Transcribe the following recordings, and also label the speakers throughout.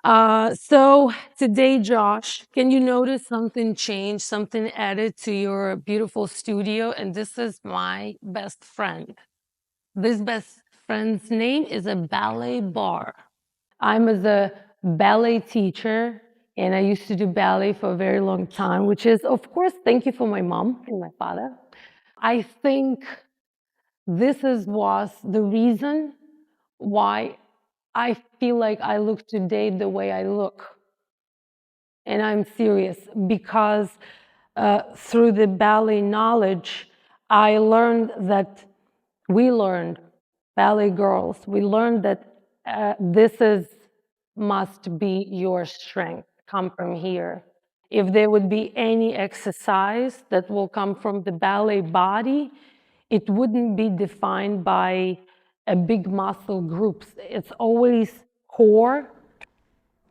Speaker 1: So today, Josh, can you notice something changed, something added to your beautiful studio? And this is my best friend. This best friend's name is a ballet bar. I'm as a ballet teacher, and I used to do ballet for a very long time, which is, of course, thank you for my mom and my father. I think was the reason why I feel like I look today the way I look. And I'm serious because through the ballet knowledge, I learned that we learned, ballet girls, we learned that this is must be your strength, come from here. If there would be any exercise that will come from the ballet body, it wouldn't be defined by a big muscle groups. It's always core.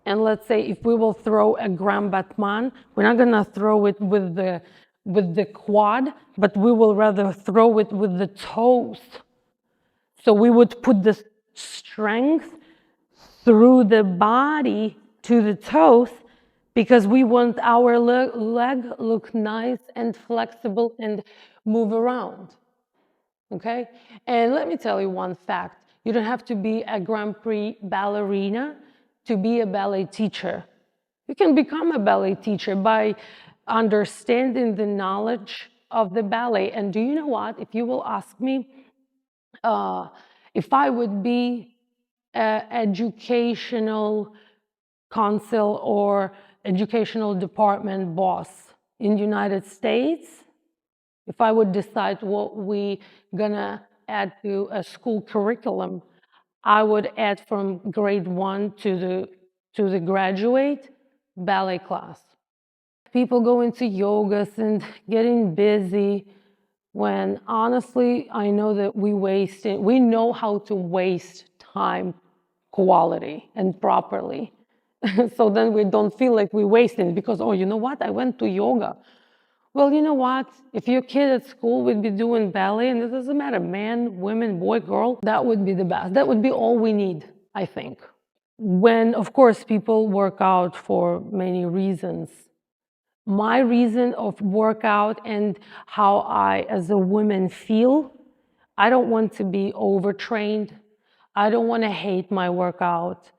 Speaker 1: And let's say if we will throw a grand battement, we're not gonna throw it with the quad, but we will rather throw it with the toes. So we would put the strength through the body to the toes because we want our leg look nice and flexible and move around. Okay? And let me tell you one fact. You don't have to be a Grand Prix ballerina to be a ballet teacher. You can become a ballet teacher by understanding the knowledge of the ballet. And do you know what? If you will ask me, if I would be an educational council or educational department boss in the United States, if I would decide what we gonna add to a school curriculum, I would add from grade 1 to the graduate ballet class. People go into yogas and getting busy when honestly I know that we know how to waste time quality and properly. So then we don't feel like we're wasting it because, oh, you know what? I went to yoga. Well, you know what? If your kid at school would be doing ballet, and it doesn't matter, man, woman, boy, girl, that would be the best. That would be all we need, I think. When, of course, people work out for many reasons. My reason of workout and how I, as a woman, feel, I don't want to be overtrained. I don't want to hate my workout.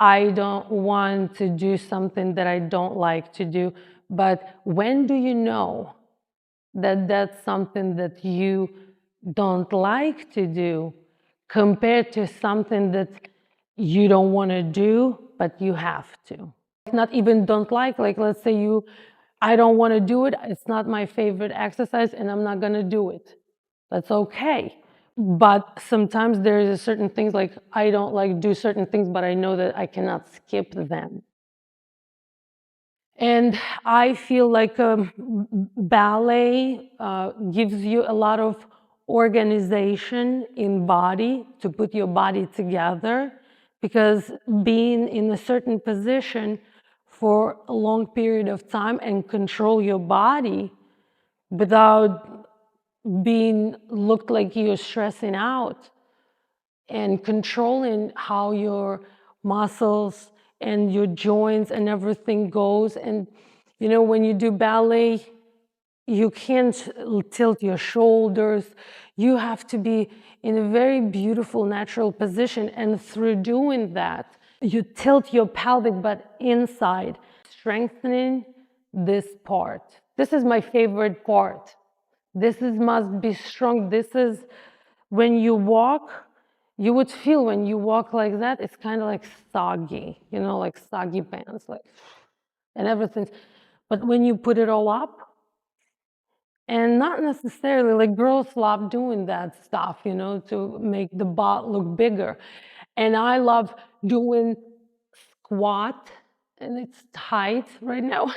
Speaker 1: I don't want to do something that I don't like to do. But when do you know that that's something that you don't like to do compared to something that you don't want to do, but you have to? Not even don't like let's say I don't want to do it, it's not my favorite exercise and I'm not going to do it. That's okay. But sometimes there is certain things like I don't like do certain things, but I know that I cannot skip them. And I feel like ballet gives you a lot of organization in body to put your body together, because being in a certain position for a long period of time and control your body without being looked like you're stressing out, and controlling how your muscles and your joints and everything goes. And you know, when you do ballet, you can't tilt your shoulders. You have to be in a very beautiful natural position, and through doing that you tilt your pelvic but inside, strengthening this part. This is my favorite part. This is must be strong. This is when you walk, you would feel when you walk like that, it's kind of like soggy, you know, like soggy pants, like, and everything. But when you put it all up, and not necessarily like girls love doing that stuff, you know, to make the butt look bigger. And I love doing squat, and it's tight right now.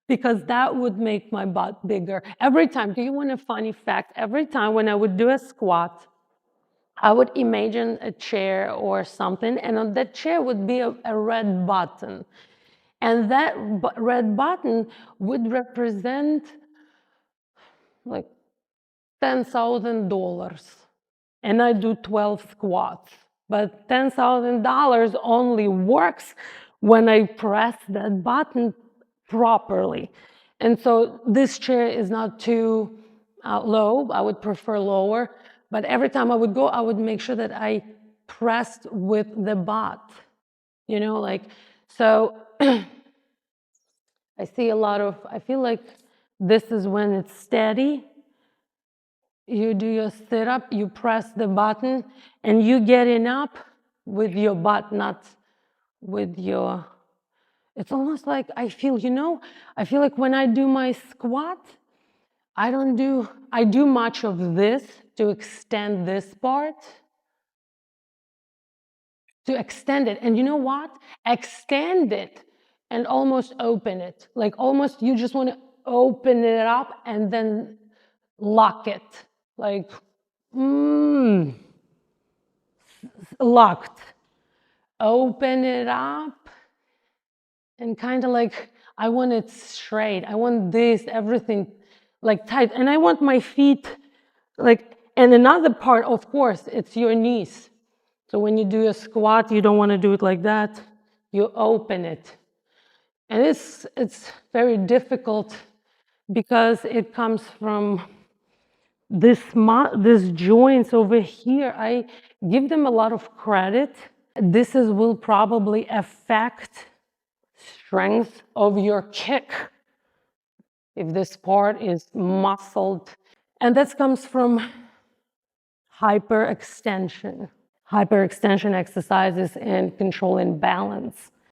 Speaker 1: Because that would make my butt bigger. Every time, do you want a funny fact? Every time when I would do a squat, I would imagine a chair or something, and on that chair would be a red button. And that red button would represent like $10,000. And I do 12 squats. But $10,000 only works when I press that button properly. And so this chair is not too low. I would prefer lower. But every time I would go, I would make sure that I pressed with the butt, like, so I see a lot of, I feel like this is when it's steady. You do your sit up, you press the button, and you getting up with your butt, not with your, it's almost like I feel, I feel like when I do my squat, I do much of this to extend this part, to extend it. And you know what? Extend it and almost open it. Like almost you just want to open it up and then lock it. Like, locked. Open it up and kind of like, I want it straight. I want this, everything like tight. And I want my feet like, and another part, of course, it's your knees. So when you do a squat, you don't want to do it like that. You open it. And it's very difficult because it comes from this joints over here. I give them a lot of credit. This will probably affect strength of your kick if this part is muscled. And that comes from hyperextension exercises and controlling balance.